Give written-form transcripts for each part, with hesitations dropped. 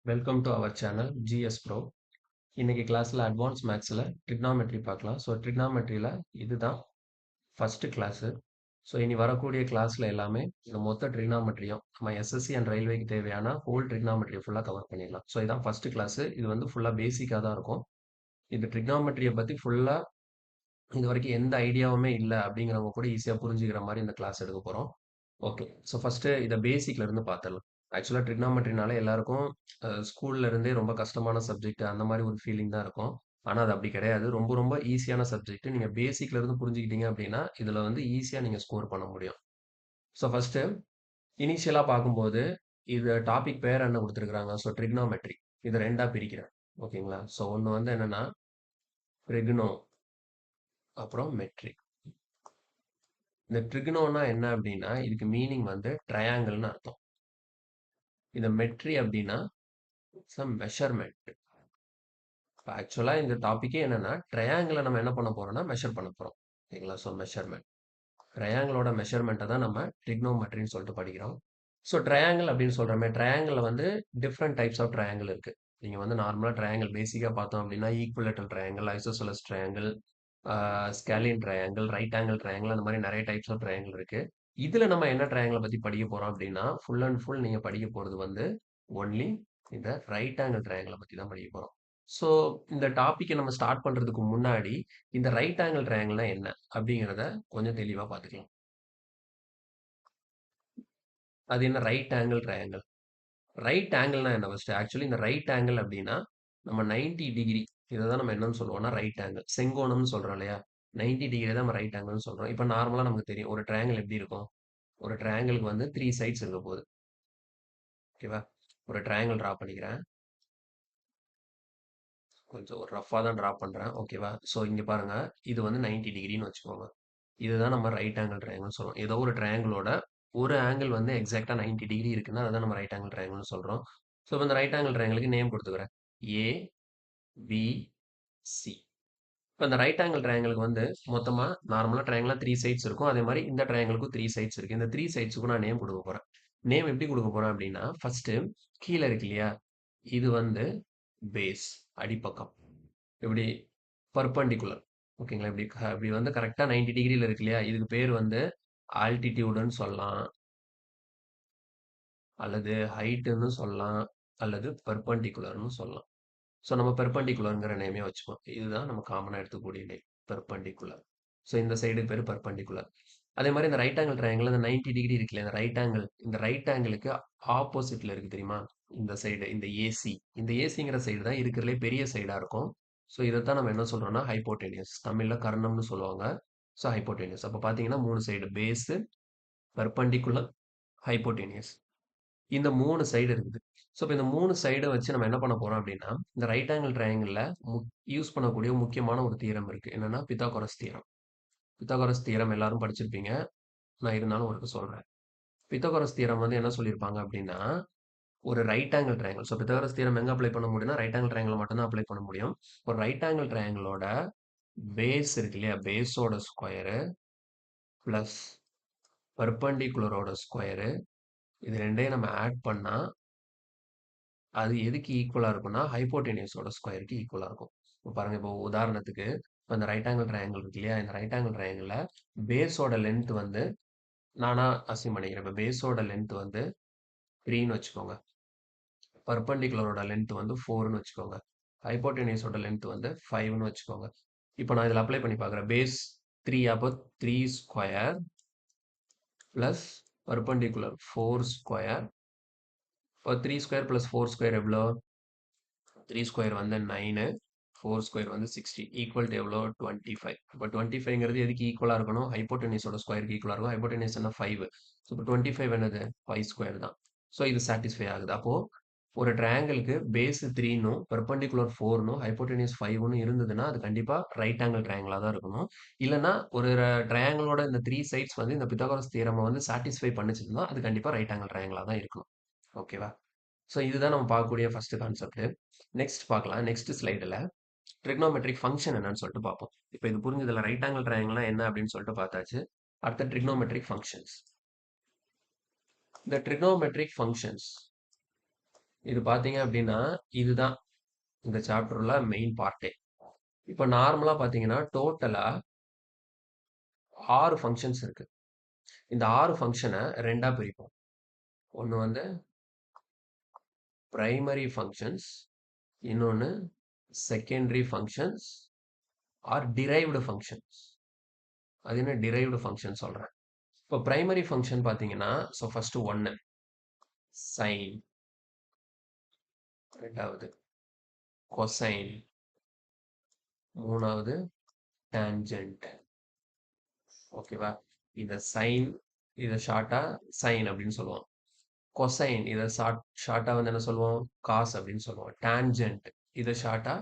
Welcome to our channel GS bro. இன்னைக்கு கிளாஸில் advance மேக்ஸில் ட்ரிக்னாமெட்ரி பார்க்கலாம். ஸோ ட்ரிக்னாமெட்ரியில் இதுதான் ஃபஸ்ட்டு கிளாஸு. ஸோ இனி வரக்கூடிய கிளாஸில் எல்லாமே இந்த மொத்த ட்ரிக்னாமெட்ரியும் நம்ம எஸ்எஸ்சி அண்ட் ரயில்வேக்கு தேவையான ஹோல் ட்ரிக்னாமெட்ரி ஃபுல்லாக கவர் பண்ணிடலாம். ஸோ இதான் ஃபஸ்ட்டு கிளாஸு. இது வந்து ஃபுல்லாக பேசிக்காக தான் இருக்கும். இந்த ட்ரிக்னாமெட்ரியை பற்றி ஃபுல்லாக இது வரைக்கும் எந்த ஐடியாவுமே இல்லை அப்படிங்கிறவங்க கூட ஈஸியாக புரிஞ்சுக்கிற மாதிரி இந்த கிளாஸ் எடுக்க போகிறோம். ஓகே. ஸோ ஃபர்ஸ்ட்டு இத பேசிக்ல இருந்து பார்த்துடலாம். ஆக்சுவலா ட்ரிக்னாமெட்ரினாலே எல்லாருக்கும் ஸ்கூல்ல இருந்தே ரொம்ப கஷ்டமான சப்ஜெக்ட் அந்த மாரி ஒரு ஃபீலிங் தான் இருக்கும். ஆனா அது அப்படி கிடையாது. ரொம்ப ரொம்ப ஈஸியான சப்ஜெக்ட். நீங்க பேசிக்ல இருந்து புரிஞ்சுக்கிட்டீங்க அப்படின்னா, இதுல வந்து ஈஸியா நீங்க ஸ்கோர் பண்ண முடியும். ஸோ ஃபர்ஸ்ட்டு இனிஷியலா பார்க்கும்போது, இது டாபிக் பேர் என்ன குடுத்துருக்காங்க? So trigonometry. இத 2ஆ பிரிக்கிறேன். ஓகேங்களா? ஸோ ஒண்ணு வந்து என்னன்னா, ட்ரிக்னோ அப்புறம் மெட்ரி. இந்த ட்ரிக்னோனா என்ன அப்படின்னா, இதுக்கு மீனிங் வந்து ட்ரையாங்கிள்னு அர்த்தம். இந்த மெட்ரி அப்படின்னா மெஷர்மென்ட். ஆக்சுவலா இந்த டாபிக்கே என்னன்னா, ட்ரையாங்கிள நம்ம என்ன பண்ண போறோம்னா, மெஷர் பண்ண போறோம். ஓகேங்களா? So measurement. ட்ரையாங்கிளோட மெஷர்மென்ட்ட தான் நம்ம ட்ரிக்னோமெட்ரின்னு சொல்லிட்டு படிக்கிறோம். ஸோ ட்ரையாங்கிள் அப்படின்னு சொல்றோமே, ட்ரையாங்கிள்ல வந்து டிஃபரெண்ட் டைப்ஸ் ஆஃப் ட்ரையாங்கிள் இருக்கு. நீங்க வந்து நார்மலா ட்ரையாங்கிள் பேசிக்கா பார்த்தோம் அப்படின்னா, equilateral triangle, isosceles triangle, scalene triangle, right angle triangle அந்த மாரி நெறைய டைப்ஸ் ஆஃப் ட்ரையாங்கிள் இருக்கு. இதுல நம்ம என்ன ட்ரையாங்கிள பத்தி படிக்க போறோம் அப்படின்னா, ஃபுல் அண்ட் ஃபுல் நீங்க படிக்க போறது வந்து ஒன்லி இந்த ரைட் ஆங்கிள் ட்ரையாங்கிள பத்தி தான் படிக்க போறோம். ஸோ இந்த டாபிக்க நம்ம ஸ்டார்ட் பண்றதுக்கு முன்னாடி, இந்த ரைட் ஆங்கிள் ட்ரையாங்கிள்னா என்ன? அப்படிங்கிறத கொஞ்சம் தெளிவா பார்த்துக்கலாம். அது என்ன ரைட் ஆங்கிள் ட்ரையாங்கிள்? ரைட் ஆங்கிள்னா என்ன ஃபர்ஸ்ட்? ஆக்சுவலி இந்த ரைட் ஆங்கிள் அப்படின்னா, நம்ம 90 டிகிரி இத தான் நம்ம என்னன்னு சொல்லுவோம்னா, ரைட் ஆங்கிள். செங்கோணம்னு சொல்றோம் இல்லையா? 90 டிகிரி தான் நம்ம ரைட் ஆங்கிள்னு சொல்றோம். இப்ப நார்மலா நமக்கு தெரியும். ஒரு ட்ரையாங்கிள் எப்படி இருக்கும்? ஒரு ட்ரையாங்கிள்க்கு வந்து 3 சைட்ஸ் இருக்க போகுது. ஓகேவா? ஒரு ட்ரையாங்கிள் டிரா பண்ணிக்கிறேன். கொஞ்சம் ஒரு ரஃப்பா தான் டிரா பண்றேன். ஓகேவா? ஸோ இங்க பாருங்க. இது வந்து 90 டிகிரின்னு வச்சுக்கோங்க. இதுதான் நம்ம ரைட் ஆங்கிள் ட்ரையாங்கிள்னு சொல்றோம். ஏதோ ஒரு ட்ரையாங்கிளோட ஒரு ஆங்கிள் வந்து எக்ஸாக்ட்டா 90 டிகிரி இருக்குன்னா, அதான் நம்ம ரைட் ஆங்கிள் ட்ரையாங்கிள்னு சொல்றோம். ஸோ இப்ப இந்த ரைட் ஆங்கிள் ட்ரையாங்கிளுக்கு நேம் குடுத்துக்கிறேன். ஏ, பி, சி. இப்ப இந்த ரைட் ஆங்கிள் ட்ரையாங்கிளுக்கு வந்து மொத்தமா நார்மலா ட்ரையாங்கிள்னா 3 சைட்ஸ் இருக்கும். அதே மாரி இந்த ட்ரையாங்கிளுக்கும் 3 சைட்ஸ் இருக்கு. இந்த 3 சைட்ஸ்க்கும் நான் நேம் குடுக்க போறேன். நேம் எப்படி குடுக்க போறேன் அப்படின்னா, ஃபர்ஸ்ட்டு கீழ இருக்கு இல்லையா? இது வந்து பேஸ் அடிப்பக்கம். இப்படி பெர்பெண்டிகுலர். ஓகேங்களா? இப்படி வந்து கரெக்ட்டா 90 டிகிரில இருக்கு இல்லையா? இதுக்கு பேர் வந்து ஆல்டிட்யூடுன்னு சொல்லலாம். அல்லது ஹைட்டுன்னு சொல்லலாம். அல்லது பெர்பெண்டிகுலர்ன்னு சொல்லலாம். ஸோ நம்ம பெர்பெண்டிகுலர்ங்கிற நேமே வச்சுப்போம். இதுதான் நம்ம காமனா எடுத்துக்கக்கூடிய நேம். பெர்பெண்டிகுலர். ஸோ இந்த சைடுக்கு பேரு பெர்பெண்டிகுலர். அதே மாரி இந்த ரைட் ஆங்கிள் ட்ரையாங்கிள்ல இந்த 90 டிகிரி இருக்குல்ல, இந்த ரைட் ஆங்கிளுக்கு ஆப்போசிட்ல இருக்கு தெரியுமா? இந்த சைடு, இந்த ஏசி. இந்த ஏசிங்கிற சைடு தான் இருக்கிறதுலயே பெரிய சைடா இருக்கும். ஸோ இதத்தான் நம்ம என்ன சொல்றோம்னா, ஹைப்போடென்யூஸ். தமிழ்ல கர்ணம்னு சொல்லுவாங்க. So hypotenuse. அப்ப பார்த்தீங்கன்னா 3 சைடு பேஸு, பெர்பெண்டிகுலர், ஹைப்போடென்யூஸ். இந்த 3 சைடு இருக்குது. ஸோ, இப்ப இந்த 3 சைட வச்சு நம்ம என்ன பண்ண போறோம் அப்டின்னா, இந்த ரைட் ஆங்கிள் ட்ரையாங்கிள்ல யூஸ் பண்ணக்கூடிய முக்கியமான ஒரு தியரம் இருக்கு. என்னன்னா, பித்தாகோரஸ் தியரம். பித்தாகோரஸ் தியரம் எல்லாரும் படிச்சிருப்பீங்க. நான் இருந்தாலும் உங்களுக்கு சொல்றேன். பித்தாகோரஸ் தியரம் வந்து என்ன சொல்லியிருப்பாங்க அப்டின்னா, ஒரு right angle triangle. So, Pythagoras theorem எங்க அப்ளை பண்ண முடியும்னா, ரைட் ஆங்கிள் ட்ரையாங்கிள்ல மட்டும் தான் அப்ளை பண்ண முடியும். ஒரு ரைட் ஆங்கிள் ட்ரையாங்கிளோட பேஸ் இருக்கு இல்லையா? பேஸோட ஸ்கொயரு பிளஸ் பெர்பெண்டிகுலரோட ஸ்கொயரு இது 2யும் நம்ம ஆட் பண்ணா அது எதுக்கு ஈக்குவலா இருக்கும்னா, ஹைப்போடென்யூஸோட ஸ்கொயருக்கு ஈக்குவலா இருக்கும். இப்ப பாருங்க, இப்போ உதாரணத்துக்கு இப்ப இந்த ரைட் ஆங்கிள் ட்ரையாங்கிள் இருக்கு இல்லையா? இந்த ரைட் ஆங்கிள் ட்ரையாங்கிள்ல பேஸோட லென்த் வந்து நானா அஸ்யூம் பண்ணிக்கிறேன். இப்ப பேஸோட லென்த் வந்து 3ன்னு வச்சுக்கோங்க. பெர்பெண்டிகுலரோட லென்த் வந்து 4ன்னு வச்சுக்கோங்க. ஹைப்போடென்யூஸோட லென்த் வந்து 5ன்னு வச்சுக்கோங்க. இப்ப நான் இதுல அப்ளை பண்ணி பார்க்குறேன். பேஸ் 3 அப்போ 3 ஸ்கொயர் பிளஸ் பெர்பெண்டிகுலர் 4 ஸ்கொயர். இப்போ 3 ஸ்கொயர் பிளஸ் 4 ஸ்கொயர் எவ்வளோ? 3 ஸ்கொயர் வந்து 9 4 ஸ்கொயர் வந்து 60 ஈக்குவல் டு எவ்வளோ 25. இப்போ 25ங்கிறது எதுக்கு ஈக்குவலா இருக்கணும்? ஹைப்போடென்யூஸோட ஸ்கொயருக்கு ஈக்குவலா இருக்கும். ஹைப்போடென்யூஸ் என்ன 5. ஸோ இப்போ 25 என்னது 5 ஸ்கொயர் தான். ஸோ இது சாட்டிஸ்ஃபை ஆகுது. அப்போ ஒரு ட்ரையாங்கிளுக்கு பேஸ் 3ன்னும் பெர்பெண்டிகுலர் 4ன்னும் ஹைப்போடென்யூஸ் 5ன்னு இருந்ததுன்னா அது கண்டிப்பா ரைட் ஆங்கிள் ட்ரையாங்கிளா தான் இருக்கணும். இல்லைன்னா ஒரு ட்ரையாங்கிளோட இந்த 3 சைட்ஸ் வந்து இந்த பித்தாகோரஸ் தியரமை வந்து சாட்டிஸ்ஃபை பண்ணுச்சுன்னா அது கண்டிப்பா ரைட் ஆங்கிள் ட்ரையாங்கிளா தான் இருக்கணும். ஓகேவா? ஸோ இதுதான் நம்ம பார்க்கக்கூடிய ஃபர்ஸ்ட் கான்செப்ட். நெக்ஸ்ட் பார்க்கலாம். நெக்ஸ்ட் ஸ்லைடுல ட்ரிக்னோமெட்ரிக் ஃபங்க்ஷன் என்னன்னு சொல்லிட்டு பார்ப்போம். இப்போ இது புரிஞ்சதுல ரைட் ஆங்கிள் ட்ரையாங்கிள்னா என்ன அப்படின்னு சொல்லிட்டு பார்த்தாச்சு. அடுத்த ட்ரிக்னோமெட்ரிக் ஃபங்க்ஷன்ஸ். இந்த ட்ரிக்னோமெட்ரிக் ஃபங்க்ஷன்ஸ் இது பார்த்தீங்க அப்படின்னா, இதுதான் இந்த சாப்டர்ல மெயின் பார்ட்டே. இப்ப நார்மலா பார்த்தீங்கன்னா, டோட்டலா 6 ஃபங்ஷன்ஸ் இருக்கு. இந்த 6 ஃபங்ஷன 2ஆ பிரிப்போம். ஒண்ணு வந்து பிரைமரி ஃபங்ஷன்ஸ், இன்னொன்னு secondary functions R derived functions. அது என்ன டிரைவ்டு ஃபங்ஷன் சொல்றேன். இப்போ பிரைமரி ஃபங்ஷன் பார்த்தீங்கன்னா, ஸோ ஃபர்ஸ்ட் 1 சைன், ரெண்டாவது கொசைன், மூணாவது டான்ஜென்ட். ஓகேவா? இத சைன், இத ஷார்ட்டா சைன் அப்படின்னு சொல்லுவோம். கொசைன் இத ஷார்ட்டா வந்து என்ன சொல்லுவோம்? காஸ் அப்படின்னு சொல்லுவோம். டான்ஜென்ட் இத ஷார்ட்டா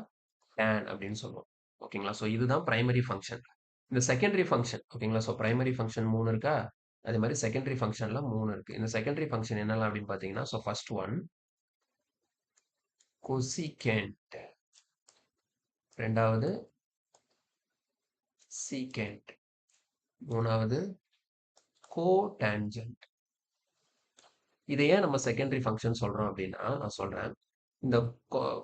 டான் அப்படின்னு சொல்லுவோம். ஓகேங்களா? ஸோ இதுதான் பிரைமரி ஃபங்ஷன். இந்த செகண்டரி ஃபங்ஷன் ஓகேங்களா? ஸோ பிரைமரி ஃபங்ஷன் 3 இருக்கா? அதே மாதிரி செகண்டரி ஃபங்ஷன்ல 3 இருக்கு. இந்த செகண்டரி ஃபங்ஷன் என்னலாம் அப்படின்னு பார்த்தீங்கன்னா, ஸோ ஃபர்ஸ்ட் ஒன் கொசிகென்ட், ரெண்டாவது சீகென்ட், மூணாவது கோடான்ஜென்ட். இதை ஏன் நம்ம செகண்டரி ஃபங்ஷன் சொல்றோம் அப்படின்னா, நான் சொல்றேன். இந்த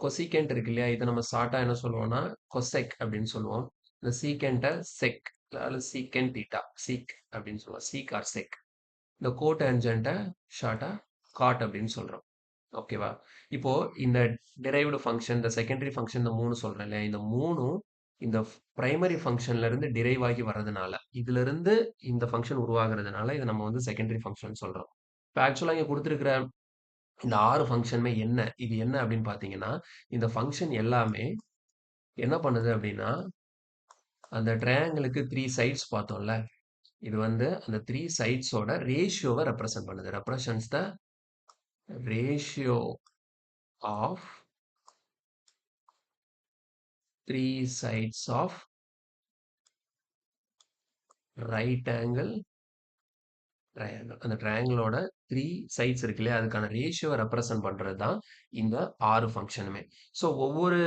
கொசிகென்ட் இருக்கு இல்லையா? இதை நம்ம ஷார்ட்டா என்ன சொல்லுவோம்னா, கொசெக் அப்படின்னு சொல்லுவோம். இந்த சீக்கென்ட்டை செக் அல்லது சீக்கென்ட் தீட்டா சீக் அப்படின்னு சொல்லுவோம். Sec or sec. இந்த கோடான்ஜென்ட்டை ஷார்ட்டா காட் அப்படின்னு சொல்றோம். ஓகேவா? இப்போ இந்த டிரைவ்டு ஃபங்ஷன், இந்த செகண்டரி ஃபங்ஷன் இந்த 3 சொல்றேன் இல்லையா? இந்த 3ம் இந்த பிரைமரி ஃபங்ஷன்ல இருந்து டிரைவ் ஆகி வர்றதுனால, இதுல இருந்து இந்த ஃபங்ஷன் உருவாகுறதுனால, இதை நம்ம வந்து செகண்டரி ஃபங்ஷன் சொல்றோம். இப்போ ஆக்சுவலா இங்க குடுத்திருக்கிற இந்த 6 ஃபங்ஷனுமே என்ன? இது என்ன அப்படின்னு பார்த்தீங்கன்னா, இந்த ஃபங்ஷன் எல்லாமே என்ன பண்ணுது அப்படின்னா, அந்த ட்ரையாங்கிளுக்கு 3 சைட்ஸ் பார்த்தோம்ல. இது வந்து அந்த 3 சைட்ஸோட ரேஷியோவை ரெப்ரசன்ட் பண்ணுது. Represents the ratio of 3 sides of right angle triangle. அந்த ட்ரையாங்கிளோட 3 சைட்ஸ் இருக்கு இல்லையா? அதுக்கான ரேஷியோவை ரெப்ரசன்ட் பண்றது தான் இந்த 6 ஃபங்ஷனுமே. ஸோ ஒவ்வொரு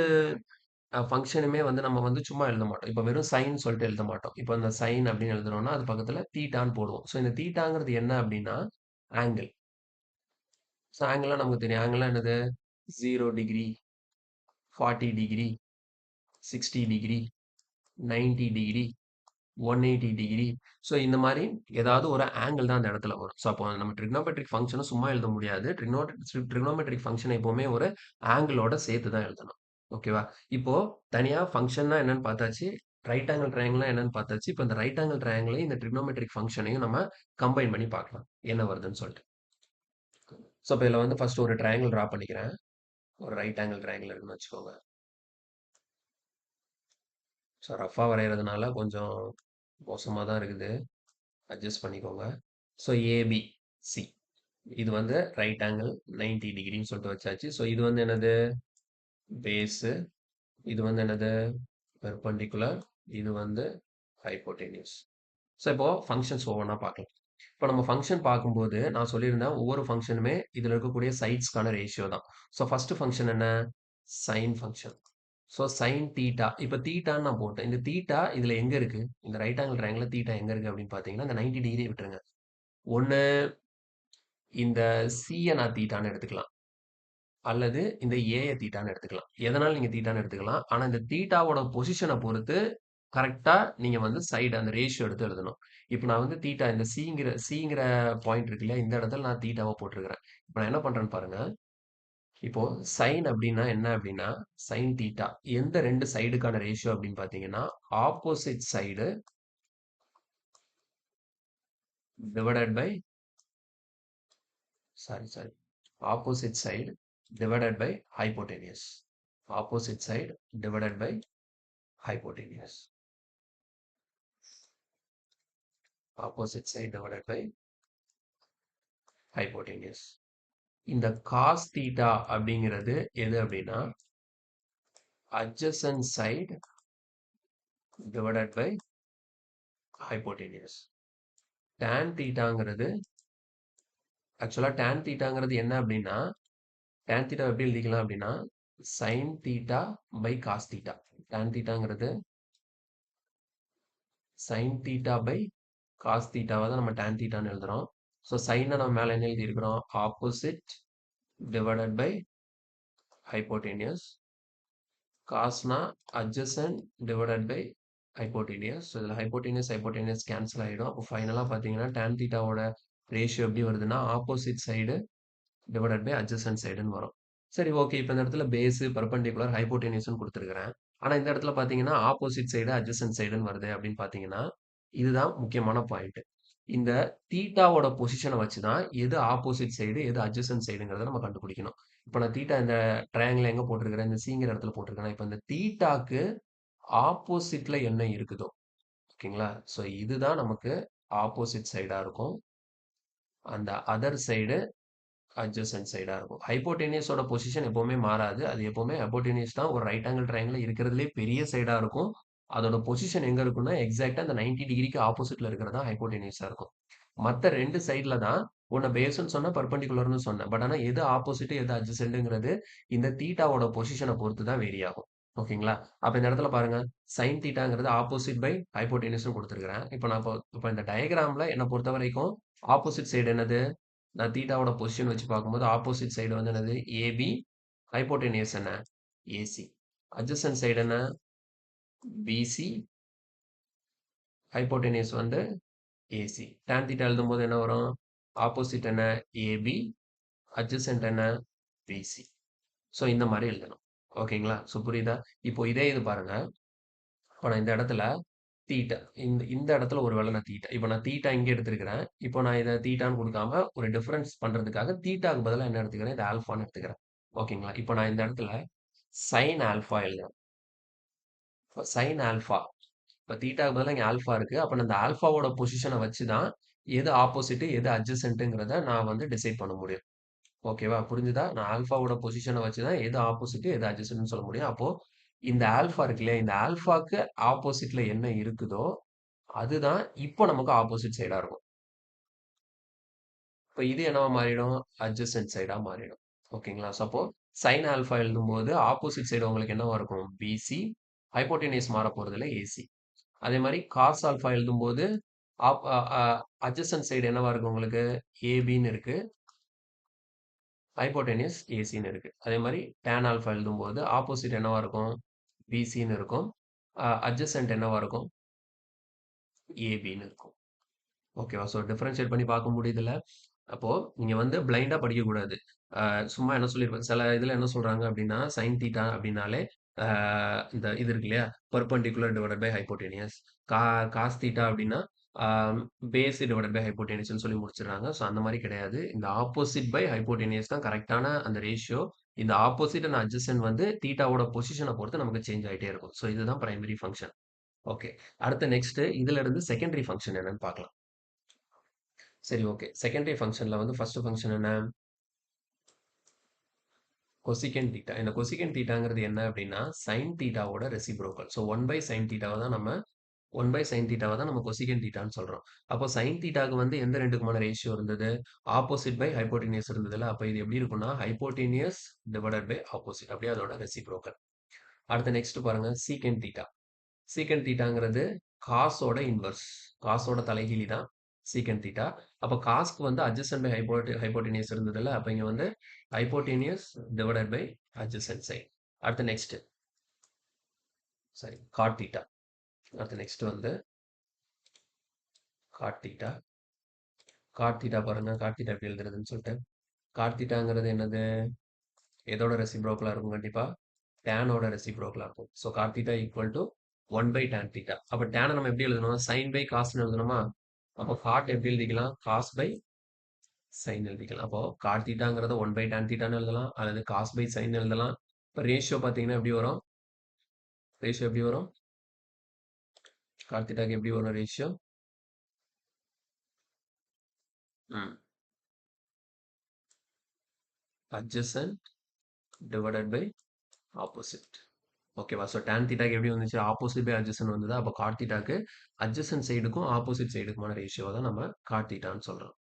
ஃபங்ஷனுமே வந்து நம்ம வந்து சும்மா எழுத மாட்டோம். இப்ப வெறும் சைன் சொல்லிட்டு எழுத மாட்டோம். இப்ப இந்த சைன் அப்படின்னு எழுதுறோம்னா, அது பக்கத்துல தீட்டான்னு போடுவோம். ஸோ இந்த தீட்டாங்கிறது என்ன அப்படின்னா, ஆங்கிள். ஸோ ஆங்கிள்லாம் நமக்கு தெரியும். ஆங்கிள்லாம் என்னது? 0 degree, 40 degree, 60 degree, 90 degree, 180 degree. So இந்த மாரி ஏதாவது ஒரு ஆங்கிள் தான் அந்த இடத்துல வரும். ஸோ அப்போ நம்ம ட்ரிக்னோமெட்ரிக் ஃபங்ஷன சும்மா எழுத முடியாது. ட்ரிக்னோமெட்ரிக் ஃபங்ஷன எப்பவுமே ஒரு ஆங்கிளோட சேர்த்து தான் எழுதணும். ஓகேவா? இப்போ தனியா ஃபங்ஷன்னா என்னன்னு பார்த்தாச்சு. ரைட் ஆங்கிள் ட்ரையாங்கிள்னா என்னன்னு பார்த்தாச்சு. இப்ப இந்த ரைட் ஆங்கிள் ட்ரையாங்கிளையும், இந்த ட்ரிக்னோமெட்ரிக் ஃபங்ஷனையும் நம்ம கம்பைன் பண்ணி பார்க்கலாம். என்ன வருதுன்னு சொல்லிட்டு. ஸோ இப்ப இதுல வந்து ஃபர்ஸ்ட் ஒரு ட்ரையாங்கிள் டிரா பண்ணிக்கிறேன். ஒரு ரைட் ஆங்கிள் ட்ரையாங்கிள் இருக்குன்னு வச்சுக்கோங்க. ஸோ ரஃப்பா வரையறதுனால கொஞ்சம் மோசமா தான் இருக்குது. அட்ஜஸ்ட் பண்ணிக்கோங்க. So AB, C. இது வந்து ரைட் ஆங்கிள் 90 டிகிரின்னு சொல்லிட்டு வச்சாச்சு. ஸோ இது வந்து என்னது? பேஸு. இது வந்து என்னது? பெர்பெண்டிகுலர். இது வந்து ஹைப்போடென்யூஸ். ஸோ இப்போ ஃபங்ஷன்ஸ் ஒவ்வொன்றா பார்க்கலாம். இப்போ நம்ம ஃபங்ஷன் பார்க்கும்போது நான் சொல்லியிருந்தேன் ஒவ்வொரு ஃபங்ஷனுமே இதில் இருக்கக்கூடிய சைட்ஸ்க்கான ரேஷியோ தான். ஸோ ஃபர்ஸ்ட் ஃபங்ஷன் என்ன? Sine function. So sine theta. இப்போ தீட்டான்னு நான் போட்டேன். இந்த தீட்டா இதில் எங்க இருக்கு? இந்த ரைட் ஆங்கிள் ட்ரையாங்கிள் தீட்டா எங்க இருக்கு அப்படின்னு பார்த்தீங்கன்னா, இந்த 90 டிகிரியை விட்டுருங்க. ஒண்ணு இந்த சிய நான் தீட்டான்னு எடுத்துக்கலாம். அல்லது இந்த ஏய தீட்டான்னு எடுத்துக்கலாம். எதனால நீங்க தீட்டான்னு எடுத்துக்கலாம். ஆனா இந்த தீட்டாவோட பொசிஷன பொறுத்து கரெக்ட்டா நீங்க வந்து சைடு அந்த ரேஷியோ எடுத்து எழுதணும். இப்ப நான் வந்து தீட்டா இந்த சிங்கிற பாயிண்ட் இருக்கு இல்லையா? இந்த இடத்துல நான் தீட்டாவ போட்டிருக்கிறேன். இப்ப நான் என்ன பண்றேன்னு பாருங்க. இப்போ சைன் அப்படின்னா என்ன அப்படின்னா, சைன் தீட்டா. எந்த 2 சைடுக்கான ரேஷியோ அப்படின்னு பார்த்தீங்கன்னா, opposite side divided by sorry. Opposite side divided by hypotenuse. Opposite side divided by hypotenuse. Opposite side divided by hypotenuse. இந்த cos theta அப்படிங்கிறது எது அப்படின்னா adjacent side divided by hypotenuse. tan thetaங்கிறது ஆக்சுவலா tan thetaங்கிறது என்ன அப்படின்னா tan theta எப்படி எழுதிக்கலாம் அப்படின்னா sin theta by cos theta. tan thetaங்கிறது sin theta by cos thetaவை தான் நம்ம tan thetaன்னு எழுதுறோம். ஸோ சைனை நம்ம மேல என்ன எழுதியிருக்கிறோம்? Opposite divided by hypotenuse. காஸ்னா adjacent divided by hypotenuse. So இதில் ஹைப்போடெனியஸ் கேன்சல் ஆகிடும். அப்போ ஃபைனலாக பார்த்தீங்கன்னா tan தீட்டாவோட ரேஷியோ எப்படி வருதுன்னா opposite side divided by adjacent சைடுன்னு வரும். சரி, ஓகே. இப்போ இந்த இடத்துல பேஸு பெர்பெண்டிகுலர் ஹைப்போடெனியஸ்னு கொடுத்துருக்கிறேன். ஆனால் இந்த இடத்துல பார்த்தீங்கன்னா ஆப்போசிட் சைடு adjacent சைடுன்னு வருது அப்படின்னு பார்த்தீங்கன்னா இதுதான் முக்கியமான பாயிண்ட். இந்த தீட்டாவோட பொசிஷனை வச்சு தான் எது ஆப்போசிட் சைடு எது adjacent சைடுங்கிறத நம்ம கண்டுபிடிக்கணும். இப்போ நான் தீட்டா இந்த ட்ரையாங்கிள் எங்க போட்டிருக்கிறேன், இந்த சிங்கிற இடத்துல போட்டிருக்கேன். இப்போ இந்த தீட்டாக்கு ஆப்போசிட்ல என்ன இருக்குதோ, ஓகேங்களா? ஸோ இதுதான் நமக்கு ஆப்போசிட் சைடா இருக்கும். அந்த அதர் சைடு adjacent சைடா இருக்கும். ஹைப்போடெனியஸோட பொசிஷன் எப்பவுமே மாறாது. அது எப்பவுமே ஹைப்போடெனியஸ் தான் ஒரு ரைட் ஆங்கிள் ட்ரையாங்கிள் இருக்கிறதுலே பெரிய சைடா இருக்கும். அதோட பொசிஷன் எங்க இருக்கும்னா எக்ஸாக்டா அந்த 90 டிகிரிக்கு ஆப்போசிட்ல இருக்கிறதா ஹைப்போடெனியஸா இருக்கும். மத்த 2 சைடுல தான் ஒண்ணு பேஸ்ன்னு சொன்னேன், பெர்பெண்டிகுலர்னு சொன்னேன். பட் ஆனா எது ஆப்போசிட் எது அட்ஜசன்ட்ங்கிறது இந்த தீட்டாவோட பொசிஷனை பொறுத்து தான் வேரி ஆகும். ஓகேங்களா? அப்ப இந்த இடத்துல பாருங்க, sin தீட்டாங்கிறது ஆப்போசிட் பை ஹைப்போடெனியூஸ்னு கொடுத்துருக்கிறேன். இப்போ நான் இப்போ இந்த டயகிராம்ல என்ன பொறுத்த வரைக்கும் ஆப்போசிட் சைடு என்னது? நான் தீட்டாவோட பொசிஷன் வச்சு பார்க்கும்போது ஆப்போசிட் சைடு வந்து என்னது? ஏபி. ஹைப்போடெனியஸ் என்ன? ஏசி. அட்ஜசன்ட் சைடு என்ன? பிசி. ஹைப்போடெனியஸ் வந்து ஏசி. tan தீட்டா எழுதும்போது என்ன வரும்? ஆப்போசிட் என்ன? ஏபி. அட்ஜசன்ட் என்ன? பிசி. ஸோ இந்த மாதிரி எழுதணும். ஓகேங்களா? ஸோ புரியுதா? இப்போ இதே இது பாருங்க. இப்போ நான் இந்த இடத்துல தீட்டா இந்த இந்த இடத்துல ஒரு வேளை நான் தீட்டா இப்போ நான் தீட்டா இங்கே எடுத்திருக்கிறேன். இப்போ நான் இதை தீட்டான்னு கொடுக்காம ஒரு டிஃபரன்ஸ் பண்றதுக்காக தீட்டாக்கு பதிலாக என்ன எடுத்துக்கிறேன்? இது ஆல்ஃபான்னு எடுத்துக்கிறேன். ஓகேங்களா? இப்போ நான் இந்த இடத்துல சைன் ஆல்ஃபா எழுதுறேன். இப்போ சைன் ஆல்ஃபா இப்போ தீட்டாக்கு பதிலாக இங்கே ஆல்ஃபா இருக்கு. அப்போ நான் இந்த ஆல்ஃபாவோட பொசிஷனை வச்சு தான் எது ஆப்போசிட் எது அட்ஜசன்ட்டுங்கிறத நான் வந்து டிசைட் பண்ண முடியும். ஓகேவா? புரிஞ்சுதா? நான் ஆல்ஃபாவோட பொசிஷனை வச்சு தான் எது ஆப்போசிட் எது அட்ஜசன்ட்னு சொல்ல முடியும். அப்போ இந்த ஆல்ஃபா இருக்கு இல்லையா? இந்த ஆல்ஃபாக்கு ஆப்போசிட்ல என்ன இருக்குதோ அதுதான் இப்போ நமக்கு ஆப்போசிட் சைடா இருக்கும். இப்போ இது என்னவா மாறிடும்? அட்ஜசன்ட் சைடா மாறிடும். ஓகேங்களா? ஸோ அப்போ சைன் ஆல்ஃபா எழுதும்போது ஆப்போசிட் சைடு உங்களுக்கு என்னவா இருக்கும்? பிசி. ஹைப்போடெனியஸ் மாற போறதில்ல ஏசி. அதே மாதிரி காஸ் ஆல்ஃபா எழுதும்போது அட்ஜசன்ட் சைடு என்னவா இருக்கு உங்களுக்கு? ஏபின்னு இருக்கு. ஹைப்போடெனியஸ் ஏசின்னு இருக்கு. அதே மாதிரி tan ஆல்ஃபா எழுதும்போது ஆப்போசிட் என்னவா இருக்கும்? பிசின்னு இருக்கும். அட்ஜசன்ட் என்னவா இருக்கும்? ஏபின்னு இருக்கும். ஓகேவா? ஸோ டிஃபரன்ஷியேட் பண்ணி பார்க்க முடியுதுல்ல? அப்போ நீங்க வந்து பிளைண்டா படிக்கக்கூடாது. சும்மா என்ன சொல்லியிருப்பாங்க, சில இதுல என்ன சொல்றாங்க அப்படின்னா, சைன் தீட்டா அப்படின்னாலே அ இந்த இது இருக்கு இல்லையா? Perpendicular divided by hypotenuse. கா காஸ் தீட்டா அப்படின்னா, ஆ பேஸ் டிவைடட் பை ஹைப்போடெனியஸ்ன்னு சொல்லி முடிச்சுடுறாங்க. ஸோ அந்த மாரி கிடையாது. இந்த ஆப்போசிட் பை ஹைப்போடெனியஸ் தான் கரெக்ட்டான அந்த ரேஷியோ. இந்த ஆப்போசிட் அண்ட் அட்ஜசன்ட் வந்து தீட்டாவோட பொசிஷன பொறுத்து நமக்கு சேஞ்ச் ஆயிட்டே இருக்கும். ஸோ இதுதான் பிரைமரி ஃபங்ஷன். ஓகே. அடுத்து நெக்ஸ்ட் இதுல இருந்து செகண்டரி ஃபங்ஷன் என்னன்னு பார்க்கலாம். சரி, ஓகே. செகண்டரி ஃபங்ஷன்ல வந்து ஃபர்ஸ்ட் ஃபங்ஷன் என்ன? Cosecant theta. இந்த கொசிகென்ட் தீட்டாங்கிறது என்ன அப்படின்னா, சைன் தீட்டாவோட ரெசிப்ரோக்கல். ஸோ 1 பை சைன் தீட்டாவை தான் நம்ம 1 பை சைன் தீட்டாவை தான் நம்ம கொசிகென்ட் தீட்டான்னு சொல்றோம். அப்போ சைன் தீட்டாக்கு வந்து எந்த 2க்குமான ரேஷியோ இருந்தது? ஆப்போசிட் பை ஹைப்போடெனியஸ் இருந்ததுல்ல. அப்போ இது எப்படி இருக்கும்னா, ஹைப்போடெனியஸ் டிவைடட் பை ஆப்போசிட். அப்படியே அதோட ரெசிப்ரோக்கல். அடுத்து நெக்ஸ்ட் பாருங்க, சீகென்ட் தீட்டா. சீகண்ட் தீட்டாங்கிறது காசோட இன்வர்ஸ். காசோட தலைகீழி தான் சீகண்ட் தீட்டா. அப்ப காஸ்க்கு வந்து அட்ஜசன்ட் பை ஹைப்போடெனியஸ் இருந்ததுல்ல. அப்ப இங்க வந்து hypotenuse divided by adjacent side. அடுத்து நெக்ஸ்ட் சாரி காட் தீட்டா. அடுத்து நெக்ஸ்ட் வந்து காட் தீட்டா. காட் தீட்டா பாருங்க, காட் தீட்டா எப்படி எழுதுறதுன்னு சொல்லிட்டு. காட் தீட்டாங்கிறது என்னது? எதோட ரெசிப்ரோக்கலா இருக்கும்? கண்டிப்பா டேனோட ரெசிப்ரோக்கலா இருக்கும். So cot theta equal to 1 by tan theta. அப்ப டேனை நம்ம எப்படி எழுதணும்? சைன் பை காஸ்ன்னு எழுதணுமா? அப்போ காட் எப்படி எழுதிக்கலாம்? காஸ் பை சைன் எழுதிக்கலாம். அப்போ காட் தீட்டாங்கிறத 1 பை tan தீட்டான்னு எழுதலாம், அல்லது காஸ் பை சைன் எழுதலாம். இப்போ ரேஷியோ பார்த்தீங்கன்னா எப்படி வரும்? ரேஷியோ எப்படி வரும்? காட் தீட்டாக்கு எப்படி வரும் ratio? Adjacent divided by opposite. ஓகேவா? ஸோ tan தீட்டாக்கு எப்படி வந்துச்சு? ஆப்போசிட் பை அட்ஜசன்ட் வந்தது. அப்போ காட் தீட்டாக்கு அட்ஜசன்ட் சைடுக்கும் ஆப்போசிட் சைடுக்குமான ரேஷியோ தான் நம்ம காட் தீட்டான்னு சொல்றோம்.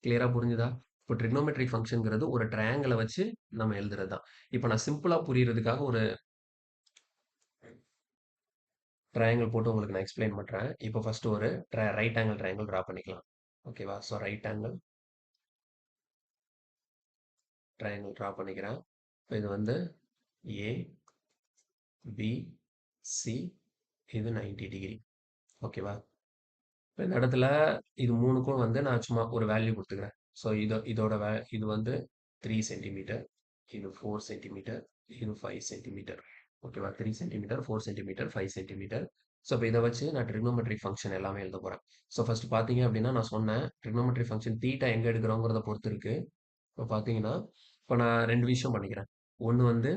கிளியரா புரிஞ்சுதா? இப்போ ட்ரிக்னோமெட்ரிக் ஃபங்க்ஷன்ங்கிறது ஒரு ட்ரையாங்கிளை வச்சு நம்ம எழுதுறது தான். இப்போ நான் சிம்பிளா புரியறதுக்காக ஒரு ட்ரையாங்கிள் போட்டு உங்களுக்கு நான் எக்ஸ்பிளைன் பண்றேன். இப்போ ஃபர்ஸ்ட் ஒரு ரைட் ஆங்கிள் ட்ரையாங்கிள் டிரா பண்ணிக்கலாம். ஓகேவா? So right angle triangle draw பண்ணிக்கிறேன். இப்போ இது வந்து ஏ, பி, சி, இது 90 டிகிரி. ஓகேவா? இப்ப இந்த இடத்துல இது 3க்கும் வந்து நான் சும்மா ஒரு வேல்யூ குடுத்துக்கிறேன். ஸோ இதோட இது வந்து 3 சென்டிமீட்டர், இது 4 சென்டிமீட்டர், இது 5 சென்டிமீட்டர். ஓகேவா? 3 சென்டிமீட்டர், 4 சென்டிமீட்டர், 5 சென்டிமீட்டர். ஸோ இப்ப இத வச்சு நான் ட்ரிக்னோமெட்ரிக் ஃபங்ஷன் எல்லாமே எழுதப் போறேன். ஸோ ஃபர்ஸ்ட் பார்த்தீங்க அப்படின்னா நான் சொன்னேன் ட்ரிக்னோமெட்ரிக் ஃபங்ஷன் தீட்டா எங்க எடுக்கிறோங்கிறத பொறுத்து இருக்கு. இப்ப பார்த்தீங்கன்னா, இப்ப நான் 2 விஷயம் பண்ணிக்கிறேன். ஒண்ணு வந்து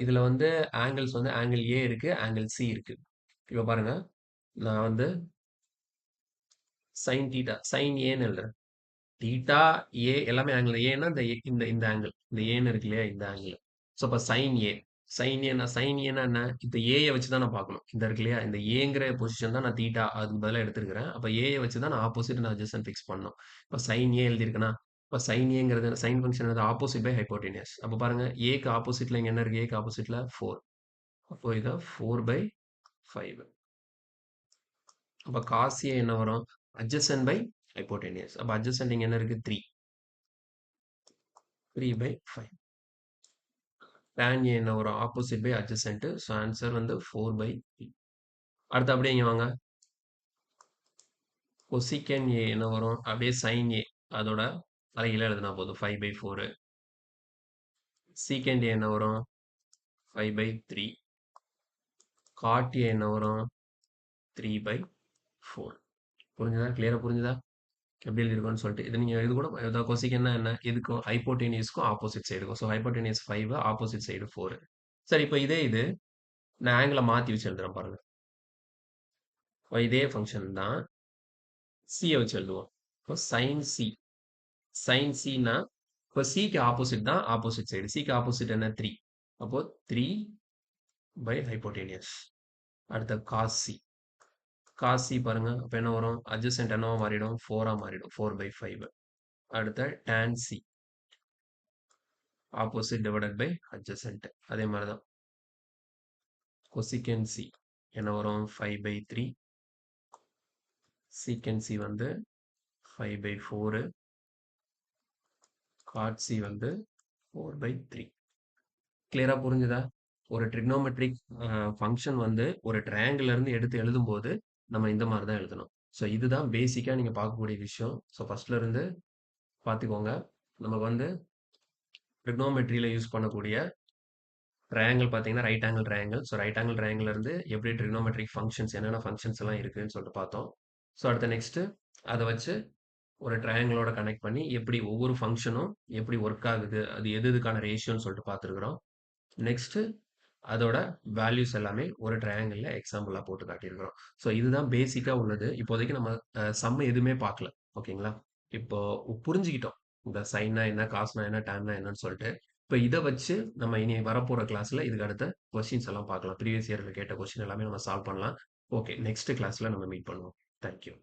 இதுல வந்து ஆங்கிள்ஸ் வந்து ஆங்கிள் ஏ இருக்கு, ஆங்கிள் சி இருக்கு. இப்ப பாருங்க, நான் வந்து sin தீட்டா sin ஏன்னு எழுதுறேன். தீட்டா, ஏ எல்லாமே ஆங்கிள். ஏன்னா இந்த இந்த இந்த ஆங்கிள். இந்த ஏன்னு இருக்கு இல்லையா? இந்த ஆங்கிள். ஸோ அப்ப sin ஏ. sin ஏன்னா என்ன? இந்த ஏய வச்சு தான் நான் பார்க்கணும். இந்த இருக்கு இல்லையா? இந்த ஏங்கிற பொசிஷன் தான் நான் தீட்டா அதுக்கு பதிலா எடுத்திருக்கிறேன். அப்ப ஏய வச்சு தான் நான் ஆப்போசிட் நான் அட்ஜஸ்டன்ட் ஃபிக்ஸ் பண்ணணும். இப்ப sin ஏ எழுதியிருக்கேனா? இப்ப sin ஏங்கிறது sin ஃபங்ஷன் என்னது? Opposite by hypotenuse. அப்ப பாருங்க ஏக்கு ஆப்போசிட்ல இங்க என்ன இருக்கு? ஏக்கு ஆப்போசிட்ல 4. அப்போ இத 4/5. அப்ப cos A என்ன வரும்? Adjacent by hypotenuse. அப்ப அட்ஜசன்ட் இங்க என்ன இருக்கு? 3. 3/5. tan A என்ன வரும்? Opposite by adjacent. So answer வந்து 4/3. அடுத்து அப்படியே இங்க வாங்க. cosecant A என்ன வரும்? அப்படியே sin A அதோட தலைகீழா எழுதினா போதும். 5/4. secant A என்ன வரும்? 5/3. cot A என்ன வரும்? 3/4. புரிஞ்சுதா? கிளியரா புரிஞ்சுதா? எப்படி எழுதியிருக்கோம்னு சொல்லிட்டு இது நீங்க இது கூட கொசிக்கன்னா என்ன எதுக்கும் ஹைப்போடெனியஸ்க்கும் ஆப்போசிட் சைடுக்கும் ஸோ ஹைப்போடெனியஸ் 5 ஆப்போசிட் சைடு 4. சரி இப்போ இது நான் ஆங்கிளை மாத்தி வச்சு எழுதுறேன் பாருங்க. இப்போ இதே ஃபங்க்ஷன் தான் சியை வச்சு எழுதுவோம். இப்போ சைன் சினா இப்போ சிக்கு ஆப்போசிட் தான் ஆப்போசிட் சைடு. சிக்கு ஆப்போசிட் என்ன 3. அப்போ 3 ஹைப்போடெனியஸ். அடுத்த காஸ் சி பாருங்க. அப்போ என்ன வரும்? அட்ஜசன்ட் என்னவா மாறிடும்? 4 மாறிடும். 4/5. அடுத்த tan C opposite divided by adjacent. அதே மாதிரி தான் கொசிகன் சி என்ன வரும்? 5/3. சீக்கன் சி வந்து 5/4. காட் சி வந்து 4/3. கிளியரா புரிஞ்சுதா? ஒரு ட்ரிக்னோமெட்ரிக் ஃபங்க்ஷன் வந்து ஒரு ட்ரையாங்கிள் இருந்து எடுத்து எழுதும்போது நம்ம இந்த மாதிரி தான் எழுதணும். ஸோ இதுதான் பேசிக்கா நீங்க பார்க்கக்கூடிய விஷயம். ஸோ ஃபர்ஸ்ட்ல இருந்து பார்த்துக்கோங்க. நமக்கு வந்து ட்ரிக்னோமெட்ரியில யூஸ் பண்ணக்கூடிய ட்ரையாங்கிள் பார்த்தீங்கன்னா right angle triangle. So right angle triangle இருந்து எப்படி ட்ரிக்னோமெட்ரிக் ஃபங்க்ஷன்ஸ் என்னென்ன ஃபங்க்ஷன்ஸ் எல்லாம் இருக்குன்னு சொல்லிட்டு பார்த்தோம். ஸோ அடுத்த நெக்ஸ்ட் அதை வச்சு ஒரு ட்ரையாங்கிளோட கனெக்ட் பண்ணி எப்படி ஒவ்வொரு ஃபங்க்ஷனும் எப்படி ஒர்க் ஆகுது அது எது எதுக்கான ரேஷியோன்னு சொல்லிட்டு பார்த்துருக்குறோம். நெக்ஸ்ட் அதோட வேல்யூஸ் எல்லாமே ஒரு ட்ரையாங்கிளில் எக்ஸாம்பிளாக போட்டு காட்டியிருக்கிறோம். ஸோ இதுதான் பேசிக்காக உள்ளது. இப்போதைக்கு நம்ம சம் எதுவுமே பார்க்கல. ஓகேங்களா? இப்போ புரிஞ்சுக்கிட்டோம். இந்த சைனா என்ன, காஸ்னா என்ன, டேன்னா என்னன்னு சொல்லிட்டு. இப்போ இதை வச்சு நம்ம இனி வரப்போற கிளாஸ்ல இதுக்கு அடுத்த கொஸ்டின்ஸ் எல்லாம் பார்க்கலாம். ப்ரீவியஸ் இயர்ல கேட்ட கொஸ்டின் எல்லாமே நம்ம சால்வ் பண்ணலாம். ஓகே, நெக்ஸ்ட் கிளாஸ்ல நம்ம மீட் பண்ணுவோம். தேங்க்யூ.